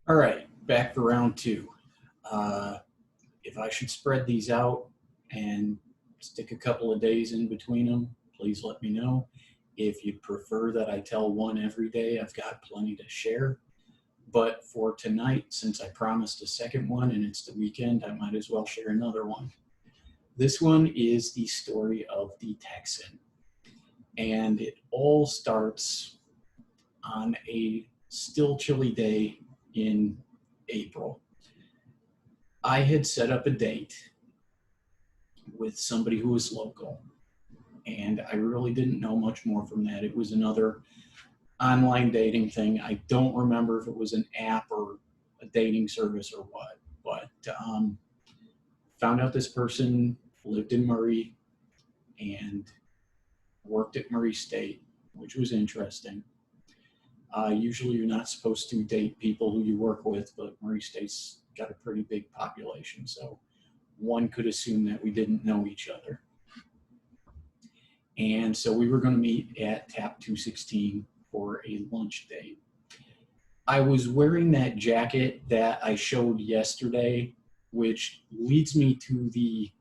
All right, back for round two. Uh, if I should spread these out and stick a couple of days in between them, please let me know. If you prefer that I tell one every day, I've got plenty to share. But for tonight, since I promised a second one and it's the weekend, I might as well share another one. This one is the story of the Texan. And it all starts on a still chilly day in April. I had set up a date with somebody who was local, and I really didn't know much more from that. It was another online dating thing. I don't remember if it was an app or a dating service or what, but found out this person lived in Murray and worked at Murray State, which was interesting. Usually you're not supposed to date people who you work with, but Murray State's got a pretty big population, so one could assume that we didn't know each other. And so we were going to meet at Tap 216 for a lunch date. I was wearing that jacket that I showed yesterday, which leads me to the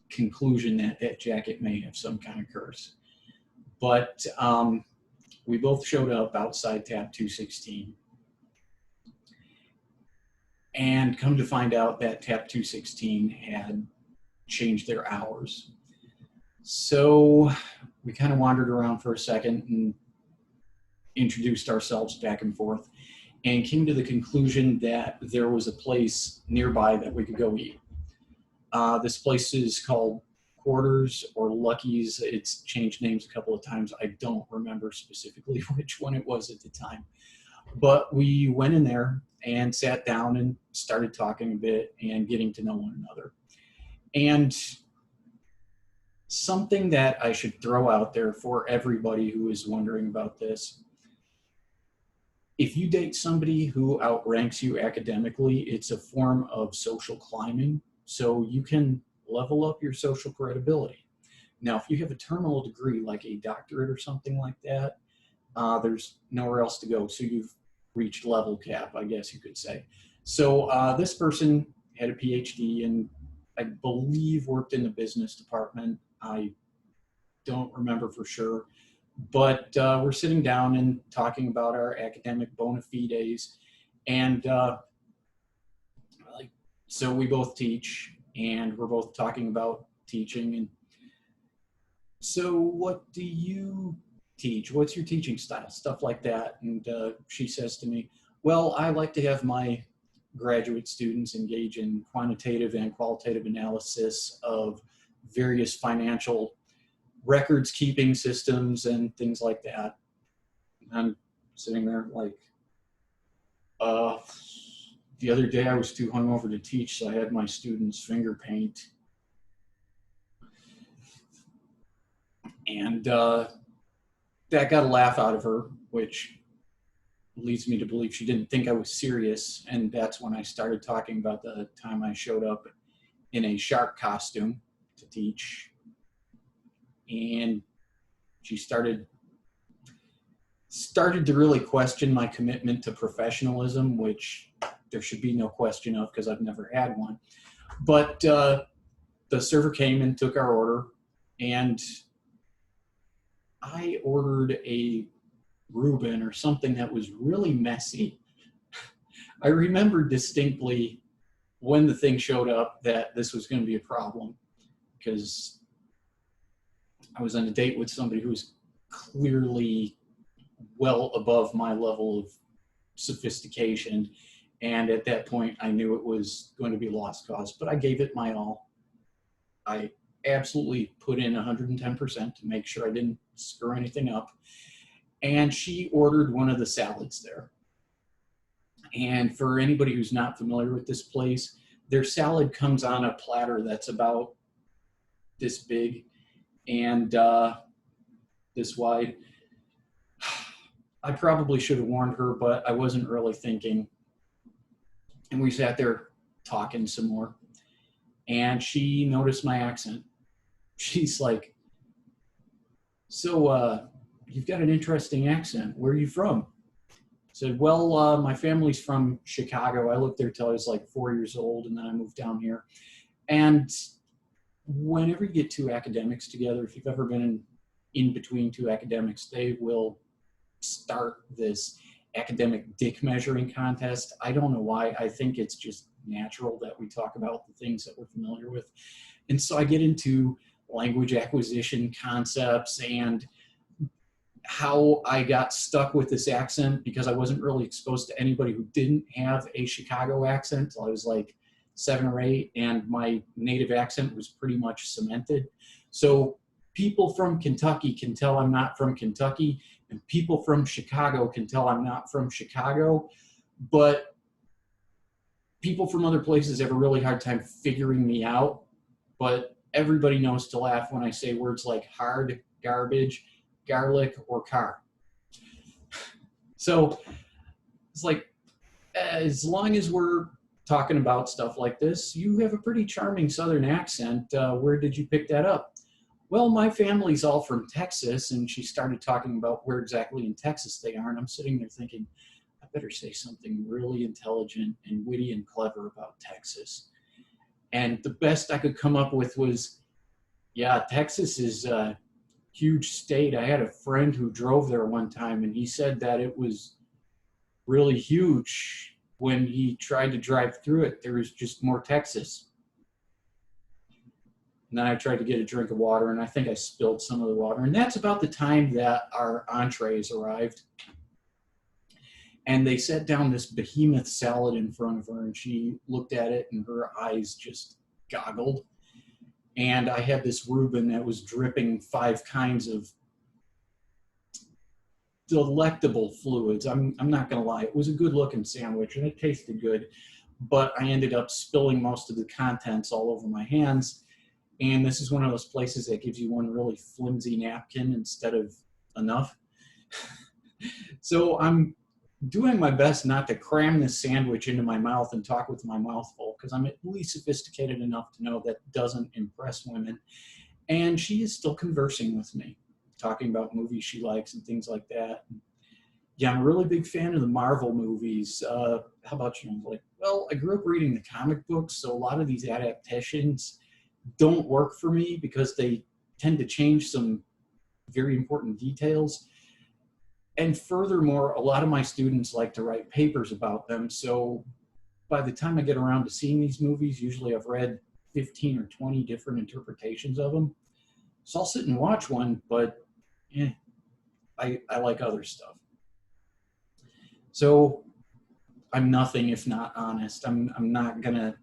conclusion that that jacket may have some kind of curse. But we both showed up outside Tap 216. And come to find out that Tap 216 had changed their hours. So we kind of wandered around for a second and introduced ourselves back and forth and came to the conclusion that there was a place nearby that we could go eat. This place is called Quarters or Lucky's. It's changed names a couple of times. I don't remember specifically which one it was at the time. But we went in there and sat down and started talking a bit and getting to know one another. And something that I should throw out there for everybody who is wondering about this: if you date somebody who outranks you academically, it's a form of social climbing, so you can level up your social credibility. Now, if you have a terminal degree like a doctorate or something like that, there's nowhere else to go, so you've reached level cap, I guess you could say. So this person had a PhD and I believe worked in the business department. I don't remember for sure, but we're sitting down and talking about our academic bona fides. And so we both teach and we're both talking about teaching. And so what do you teach? What's your teaching style? Stuff like that. And she says to me, well, I like to have my graduate students engage in quantitative and qualitative analysis of various financial records keeping systems and things like that. And I'm sitting there like, the other day I was too hungover to teach, so I had my students finger paint. And that got a laugh out of her, which leads me to believe she didn't think I was serious. And that's when I started talking about the time I showed up in a shark costume to teach. And she started to really question my commitment to professionalism, which there should be no question of because I've never had one. But the server came and took our order, and I ordered a Reuben or something that was really messy. I remember distinctly when the thing showed up that this was going to be a problem, because I was on a date with somebody who was clearly well above my level of sophistication. And at that point, I knew it was going to be lost cause, but I gave it my all. I absolutely put in 110% to make sure I didn't screw anything up. And she ordered one of the salads there. And for anybody who's not familiar with this place, their salad comes on a platter that's about this big and this wide. I probably should have warned her, but I wasn't really thinking. And we sat there talking some more. And she noticed my accent. She's like, so you've got an interesting accent. Where are you from? Said, well, my family's from Chicago. I lived there till I was like 4 years old, and then I moved down here. And whenever you get two academics together, if you've ever been in between two academics, they will start this academic dick measuring contest. I don't know why. I think it's just natural that we talk about the things that we're familiar with. And so I get into language acquisition concepts and how I got stuck with this accent because I wasn't really exposed to anybody who didn't have a Chicago accent till I was like 7 or 8, and my native accent was pretty much cemented. So people from Kentucky can tell I'm not from Kentucky, and people from Chicago can tell I'm not from Chicago, but people from other places have a really hard time figuring me out. But everybody knows to laugh when I say words like hard, garbage, garlic, or car. So it's like, as long as we're talking about stuff like this, you have a pretty charming Southern accent. Where did you pick that up? Well, my family's all from Texas, and she started talking about where exactly in Texas they are, and I'm sitting there thinking, I better say something really intelligent and witty and clever about Texas. And the best I could come up with was, yeah, Texas is a huge state. I had a friend who drove there one time, and he said that it was really huge. When he tried to drive through it, there was just more Texas. And then I tried to get a drink of water, and I think I spilled some of the water. And that's about the time that our entrees arrived. And they set down this behemoth salad in front of her, and she looked at it, and her eyes just goggled. And I had this Reuben that was dripping 5 kinds of delectable fluids. I'm not going to lie. It was a good-looking sandwich, and it tasted good. But I ended up spilling most of the contents all over my hands. And this is one of those places that gives you one really flimsy napkin instead of enough. So I'm doing my best not to cram this sandwich into my mouth and talk with my mouth full, because I'm at least sophisticated enough to know that doesn't impress women. And she is still conversing with me, talking about movies she likes and things like that. Yeah, I'm a really big fan of the Marvel movies. How about you? Like, well, I grew up reading the comic books, so a lot of these adaptations don't work for me because they tend to change some very important details. And furthermore, a lot of my students like to write papers about them. So by the time I get around to seeing these movies, usually I've read 15 or 20 different interpretations of them. So I'll sit and watch one, but I like other stuff. So I'm nothing if not honest. I'm not going to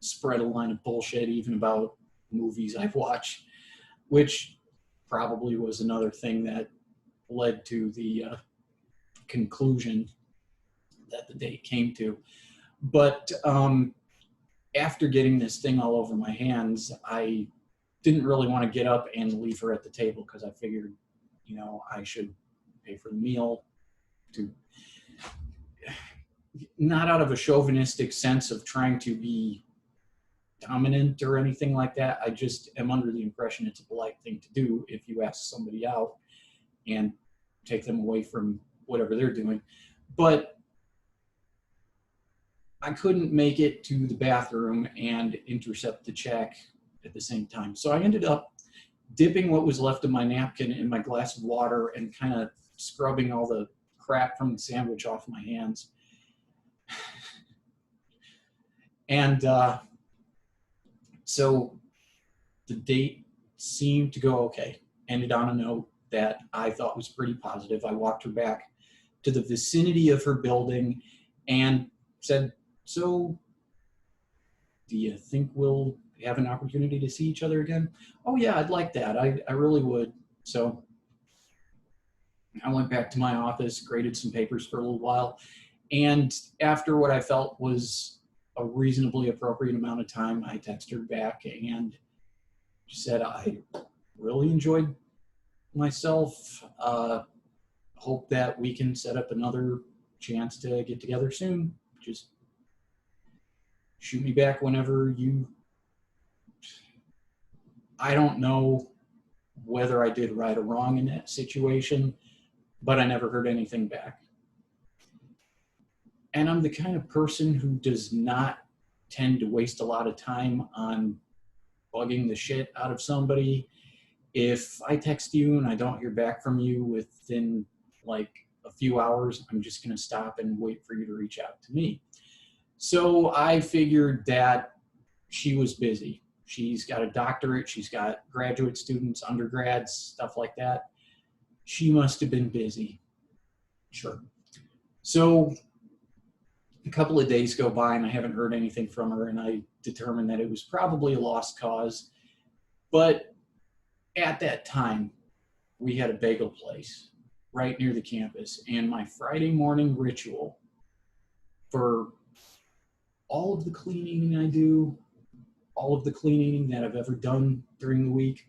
spread a line of bullshit even about movies I've watched, which probably was another thing that led to the conclusion that the date came to. But after getting this thing all over my hands, I didn't really want to get up and leave her at the table because I figured, I should pay for the meal, to not out of a chauvinistic sense of trying to be dominant or anything like that. I just am under the impression it's a polite thing to do if you ask somebody out and take them away from whatever they're doing. But I couldn't make it to the bathroom and intercept the check at the same time. So I ended up dipping what was left of my napkin in my glass of water and kind of scrubbing all the crap from the sandwich off my hands. And so the date seemed to go okay. Ended on a note that I thought was pretty positive. I walked her back to the vicinity of her building and said, so do you think we'll have an opportunity to see each other again? Oh yeah, I'd like that. I really would. So I went back to my office, graded some papers for a little while. And after what I felt was a reasonably appropriate amount of time, I texted her back and said, I really enjoyed myself. Hope that we can set up another chance to get together soon. Just shoot me back whenever you... I don't know whether I did right or wrong in that situation, but I never heard anything back. And I'm the kind of person who does not tend to waste a lot of time on bugging the shit out of somebody. If I text you and I don't hear back from you within like a few hours, I'm just going to stop and wait for you to reach out to me. So I figured that she was busy. She's got a doctorate, she's got graduate students, undergrads, stuff like that. She must have been busy. Sure. So a couple of days go by and I haven't heard anything from her, and I determined that it was probably a lost cause. But at that time, we had a bagel place right near the campus, and my Friday morning ritual for all of the clean eating I do, all of the clean eating that I've ever done during the week,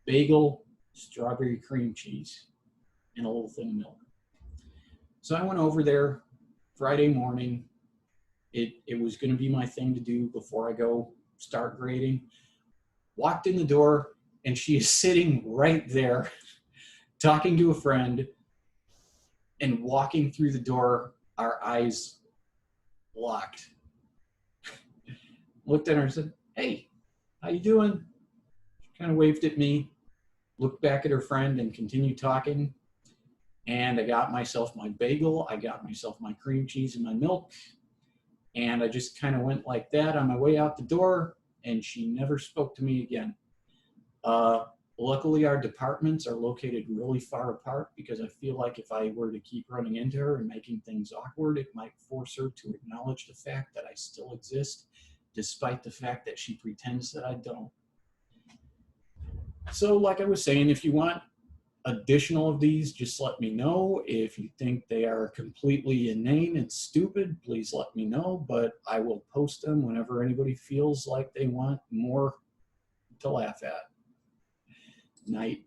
bagel, strawberry cream cheese, and a little thing of milk. So I went over there Friday morning. It was going to be my thing to do before I go start grading. Walked in the door, and she is sitting right there talking to a friend, and walking through the door, our eyes locked. Looked at her and said, "Hey, how you doing?" She kind of waved at me, looked back at her friend, and continued talking. And I got myself my bagel, I got myself my cream cheese and my milk, and I just kind of went like that on my way out the door, and she never spoke to me again. Luckily, our departments are located really far apart, because I feel like if I were to keep running into her and making things awkward, it might force her to acknowledge the fact that I still exist, despite the fact that she pretends that I don't. So like I was saying, if you want additional of these, just let me know. If you think they are completely inane and stupid, please let me know, but I will post them whenever anybody feels like they want more to laugh at. Night.